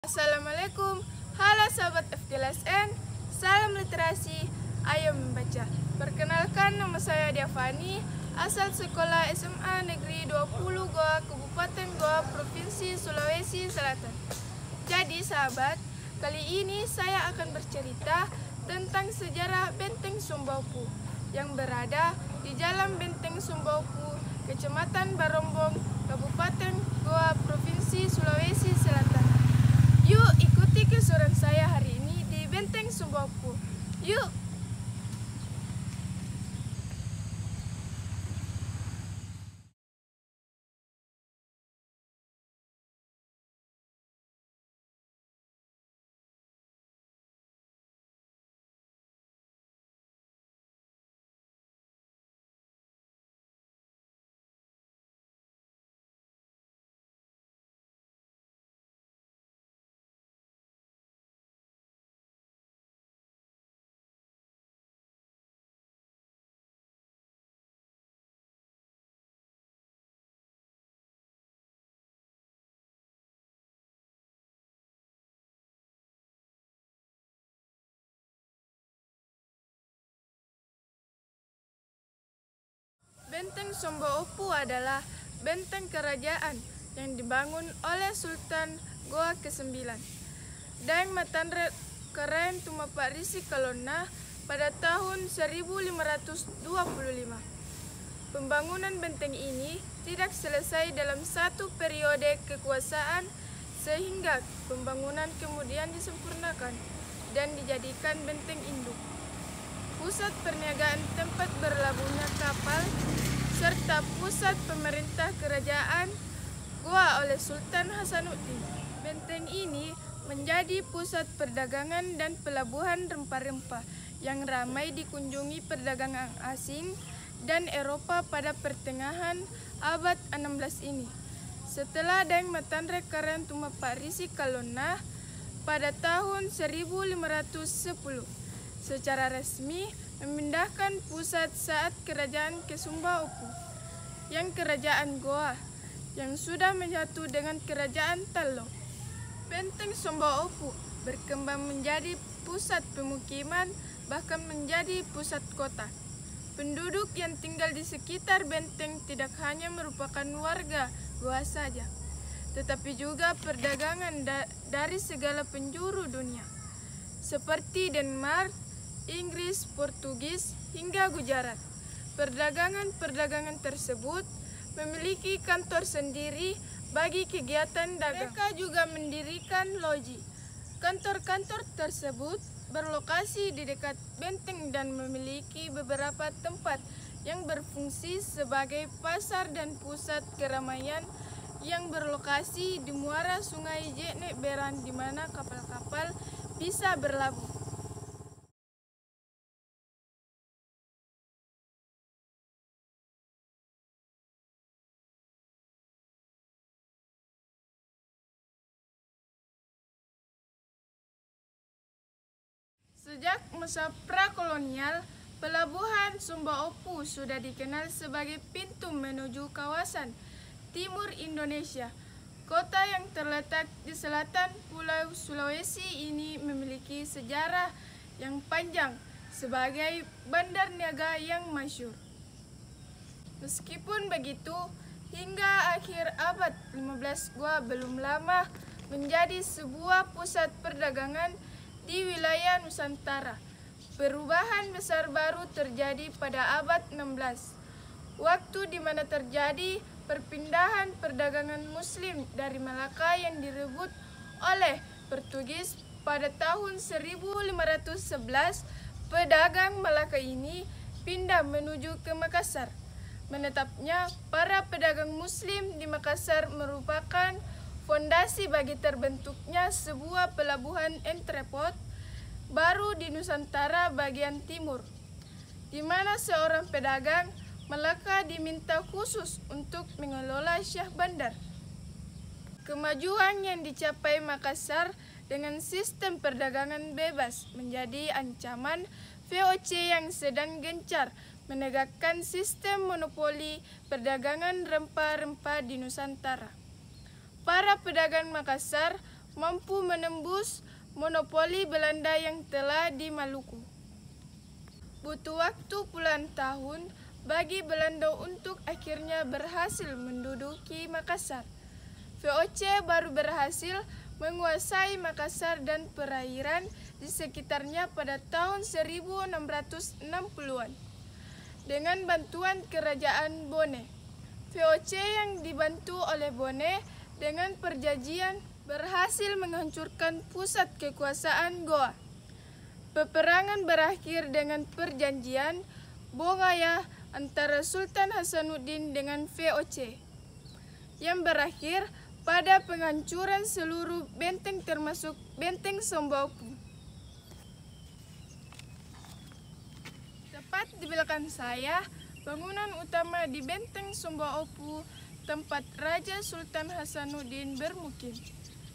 Assalamualaikum, halo sahabat FGLSN, salam literasi, ayo membaca. Perkenalkan, nama saya Diavani, asal sekolah SMA Negeri 20 Goa, Kabupaten Goa, Provinsi Sulawesi Selatan. Jadi sahabat, kali ini saya akan bercerita tentang sejarah Benteng Sumbaupu yang berada di Jalan Benteng Sumbaupu, Kecamatan Barombong, Kabupaten Goa, Provinsi Sulawesi Selatan. Yuk ikuti keseruan saya hari ini di Benteng Sumbaupu. Yuk! Benteng Sumbaupu adalah benteng kerajaan yang dibangun oleh Sultan Goa ke-9 Daeng Matanre Karaeng Tumapak Risi Kalona pada tahun 1525. Pembangunan benteng ini tidak selesai dalam satu periode kekuasaan, sehingga pembangunan kemudian disempurnakan dan dijadikan benteng induk, pusat perniagaan tempat berlabuhnya kapal, serta pusat pemerintah kerajaan Goa oleh Sultan Hasanuddin. Benteng ini menjadi pusat perdagangan dan pelabuhan rempah-rempah yang ramai dikunjungi perdagangan asing dan Eropa pada pertengahan abad 16 ini. Setelah Daeng Matanre Karaeng Tumapak Risi Kalona pada tahun 1510, secara resmi memindahkan pusat saat kerajaan ke Sumbaupu, yang kerajaan Goa, yang sudah menyatu dengan kerajaan Talo. Benteng Sumbaupu berkembang menjadi pusat pemukiman, bahkan menjadi pusat kota. Penduduk yang tinggal di sekitar benteng tidak hanya merupakan warga Goa saja, tetapi juga perdagangan dari segala penjuru dunia, seperti Denmark, Inggris, Portugis, hingga Gujarat. Perdagangan-perdagangan tersebut memiliki kantor sendiri bagi kegiatan dagang. Mereka juga mendirikan loji. Kantor-kantor tersebut berlokasi di dekat benteng dan memiliki beberapa tempat yang berfungsi sebagai pasar dan pusat keramaian yang berlokasi di muara Sungai Jeknek Beran, di mana kapal-kapal bisa berlabuh. Sejak masa prakolonial, pelabuhan Sumbaupu sudah dikenal sebagai pintu menuju kawasan timur Indonesia. Kota yang terletak di selatan Pulau Sulawesi ini memiliki sejarah yang panjang sebagai bandar niaga yang masyhur. Meskipun begitu, hingga akhir abad 15 Goa belum lama menjadi sebuah pusat perdagangan di wilayah Nusantara. Perubahan besar baru terjadi pada abad 16, waktu di mana terjadi perpindahan perdagangan Muslim dari Malaka yang direbut oleh Portugis pada tahun 1511. Pedagang Malaka ini pindah menuju ke Makassar. Menetapnya para pedagang Muslim di Makassar merupakan fondasi bagi terbentuknya sebuah pelabuhan entrepot baru di Nusantara bagian timur, di mana seorang pedagang Malaka diminta khusus untuk mengelola syah bandar. Kemajuan yang dicapai Makassar dengan sistem perdagangan bebas menjadi ancaman VOC yang sedang gencar menegakkan sistem monopoli perdagangan rempah-rempah di Nusantara. Para pedagang Makassar mampu menembus monopoli Belanda yang telah di Maluku. Butuh waktu puluhan tahun bagi Belanda untuk akhirnya berhasil menduduki Makassar. VOC baru berhasil menguasai Makassar dan perairan di sekitarnya pada tahun 1660-an. Dengan bantuan kerajaan Bone, VOC yang dibantu oleh Bone dengan perjanjian berhasil menghancurkan pusat kekuasaan Goa. Peperangan berakhir dengan perjanjian Bongaya antara Sultan Hasanuddin dengan VOC, yang berakhir pada penghancuran seluruh benteng termasuk benteng Sombaopu. Tepat di belakang saya, bangunan utama di benteng Sombaopu, tempat Raja Sultan Hasanuddin bermukim.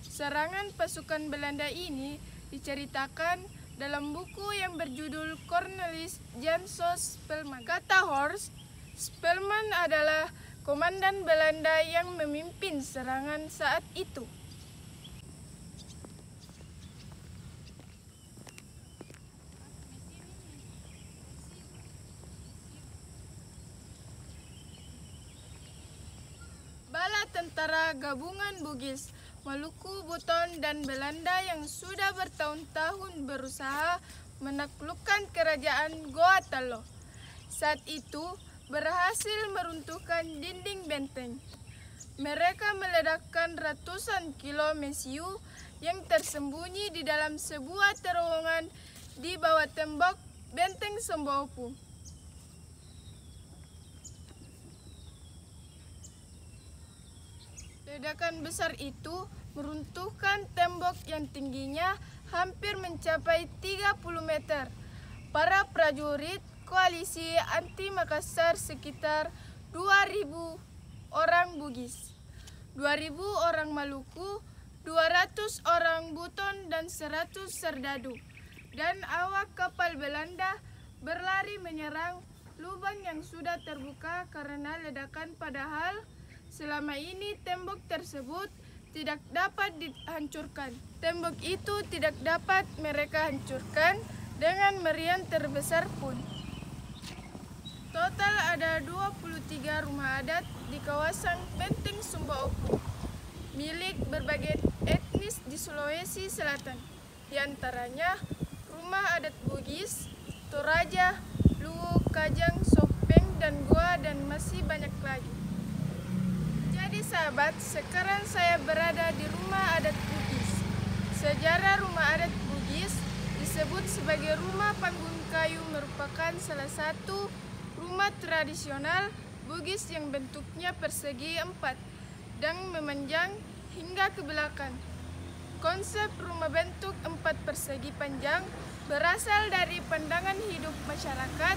Serangan pasukan Belanda ini diceritakan dalam buku yang berjudul Cornelis Jansos Spelman. Kata Horst, Spelman adalah komandan Belanda yang memimpin serangan saat itu. Bala tentara gabungan Bugis, Maluku, Buton, dan Belanda yang sudah bertahun-tahun berusaha menaklukkan kerajaan Goa Talo. Saat itu berhasil meruntuhkan dinding benteng. Mereka meledakkan ratusan kilo mesiu yang tersembunyi di dalam sebuah terowongan di bawah tembok benteng Sombaopu. Ledakan besar itu meruntuhkan tembok yang tingginya hampir mencapai 30 meter. Para prajurit koalisi anti Makassar sekitar 2.000 orang Bugis, 2.000 orang Maluku, 200 orang Buton dan 100 serdadu. Dan awak kapal Belanda berlari menyerang lubang yang sudah terbuka karena ledakan, padahal selama ini tembok tersebut tidak dapat dihancurkan. Tembok itu tidak dapat mereka hancurkan dengan meriam terbesar pun. Total ada 23 rumah adat di kawasan benteng Sombaopu, milik berbagai etnis di Sulawesi Selatan. Di antaranya rumah adat Bugis, Toraja, Luwu, Kajang, Sopeng, dan Goa, dan masih banyak lagi. Jadi sahabat, sekarang saya berada di rumah adat Bugis. Sejarah rumah adat Bugis disebut sebagai rumah panggung kayu, merupakan salah satu rumah tradisional Bugis yang bentuknya persegi 4 dan memanjang hingga ke belakang. Konsep rumah bentuk 4 persegi panjang berasal dari pandangan hidup masyarakat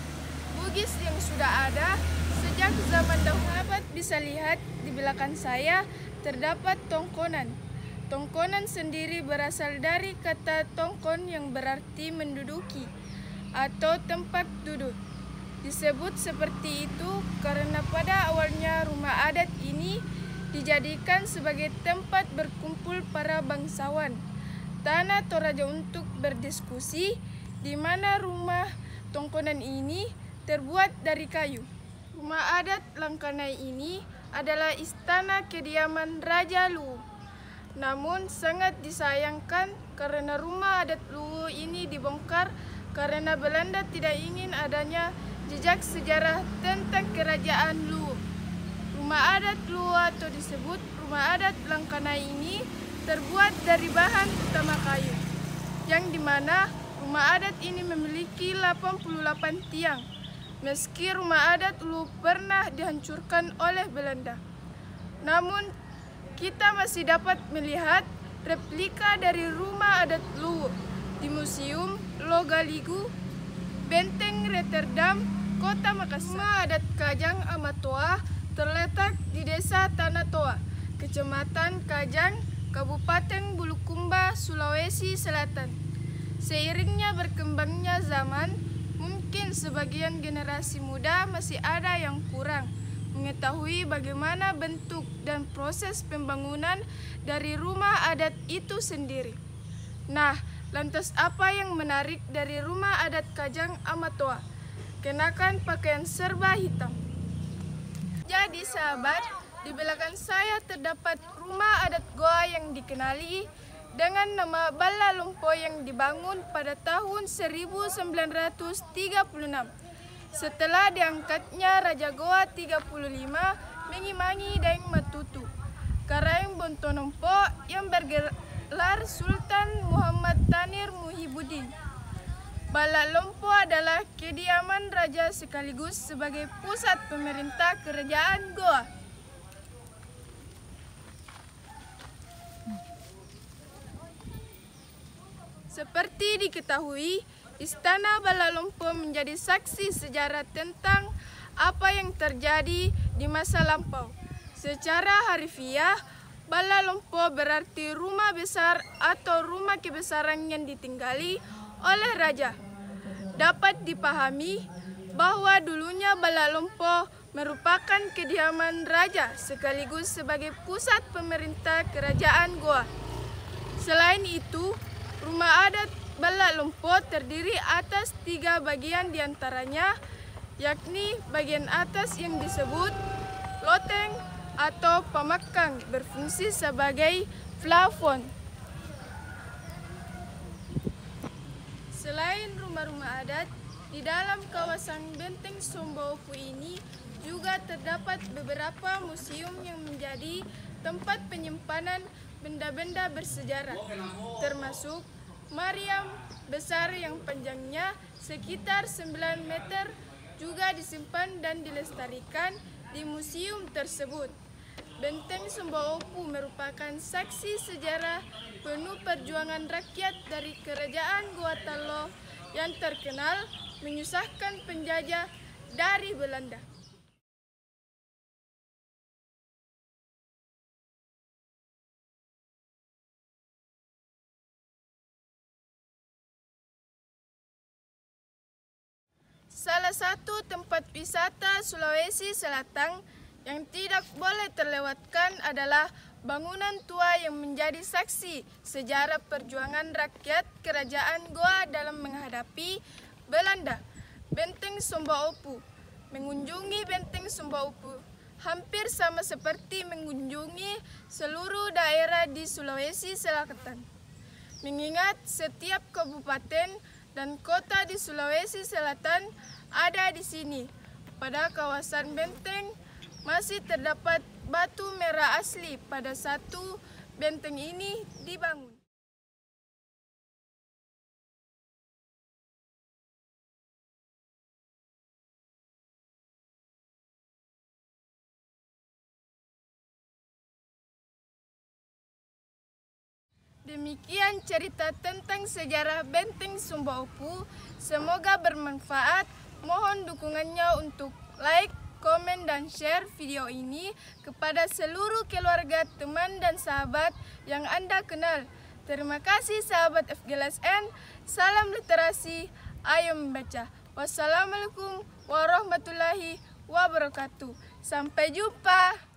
Bugis yang sudah ada sejak zaman dahulu. Sahabat bisa lihat di belakang saya terdapat tongkonan. Tongkonan sendiri berasal dari kata tongkon yang berarti menduduki atau tempat duduk. Disebut seperti itu karena pada awalnya rumah adat ini dijadikan sebagai tempat berkumpul para bangsawan, tanah Toraja untuk berdiskusi, di mana rumah tongkonan ini terbuat dari kayu. Rumah adat Langkanai ini adalah istana kediaman Raja Luwu. Namun sangat disayangkan karena rumah adat Luwu ini dibongkar karena Belanda tidak ingin adanya jejak sejarah tentang kerajaan Luwu. Rumah adat Luwu atau disebut rumah adat Langkanai ini terbuat dari bahan utama kayu, yang dimana rumah adat ini memiliki 88 tiang. Meski rumah adat Luwu pernah dihancurkan oleh Belanda, namun kita masih dapat melihat replika dari rumah adat Luwu di Museum Logaligu, Benteng Rotterdam, Kota Makassar. Rumah adat Kajang Amatoa terletak di Desa Tanah Toa, Kecamatan Kajang, Kabupaten Bulukumba, Sulawesi Selatan. Seiringnya berkembangnya zaman, mungkin sebagian generasi muda masih ada yang kurang mengetahui bagaimana bentuk dan proses pembangunan dari rumah adat itu sendiri. Nah, lantas apa yang menarik dari rumah adat Kajang Amatoa? Kenakan pakaian serba hitam. Jadi sahabat, di belakang saya terdapat rumah adat Goa yang dikenali dengan nama Bala Lompo yang dibangun pada tahun 1936 setelah diangkatnya Raja Goa 35 Mengimangi Daeng Matutu Karaeng Bontonompo yang bergelar Sultan Muhammad Tanir Muhyiddin. Bala Lompo adalah kediaman raja sekaligus sebagai pusat pemerintah kerajaan Goa. Seperti diketahui, Istana Bala Lompo menjadi saksi sejarah tentang apa yang terjadi di masa lampau. Secara harfiah, Bala Lompo berarti rumah besar atau rumah kebesaran yang ditinggali oleh raja. Dapat dipahami bahwa dulunya Bala Lompo merupakan kediaman raja sekaligus sebagai pusat pemerintah kerajaan Goa. Selain itu, rumah adat Bala Lompo terdiri atas 3 bagian diantaranya, yakni bagian atas yang disebut loteng atau pamakang berfungsi sebagai plafon. Selain rumah-rumah adat, di dalam kawasan Benteng Sombaopu ini juga terdapat beberapa museum yang menjadi tempat penyimpanan benda-benda bersejarah, termasuk Mariam besar yang panjangnya sekitar 9 meter juga disimpan dan dilestarikan di museum tersebut. Benteng Sombaopu merupakan saksi sejarah penuh perjuangan rakyat dari kerajaan Goa Talo yang terkenal menyusahkan penjajah dari Belanda. Salah satu tempat wisata Sulawesi Selatan yang tidak boleh terlewatkan adalah bangunan tua yang menjadi saksi sejarah perjuangan rakyat kerajaan Goa dalam menghadapi Belanda. Benteng Sombaopu. Mengunjungi Benteng Sombaopu hampir sama seperti mengunjungi seluruh daerah di Sulawesi Selatan. Mengingat setiap kabupaten dan kota di Sulawesi Selatan ada di sini. Pada kawasan benteng masih terdapat batu merah asli pada satu benteng ini dibangun. Demikian cerita tentang sejarah Benteng Sombaopu. Semoga bermanfaat. Mohon dukungannya untuk like, komen, dan share video ini kepada seluruh keluarga, teman, dan sahabat yang Anda kenal. Terima kasih sahabat FGLSN. Salam literasi, ayo membaca. Wassalamualaikum warahmatullahi wabarakatuh. Sampai jumpa.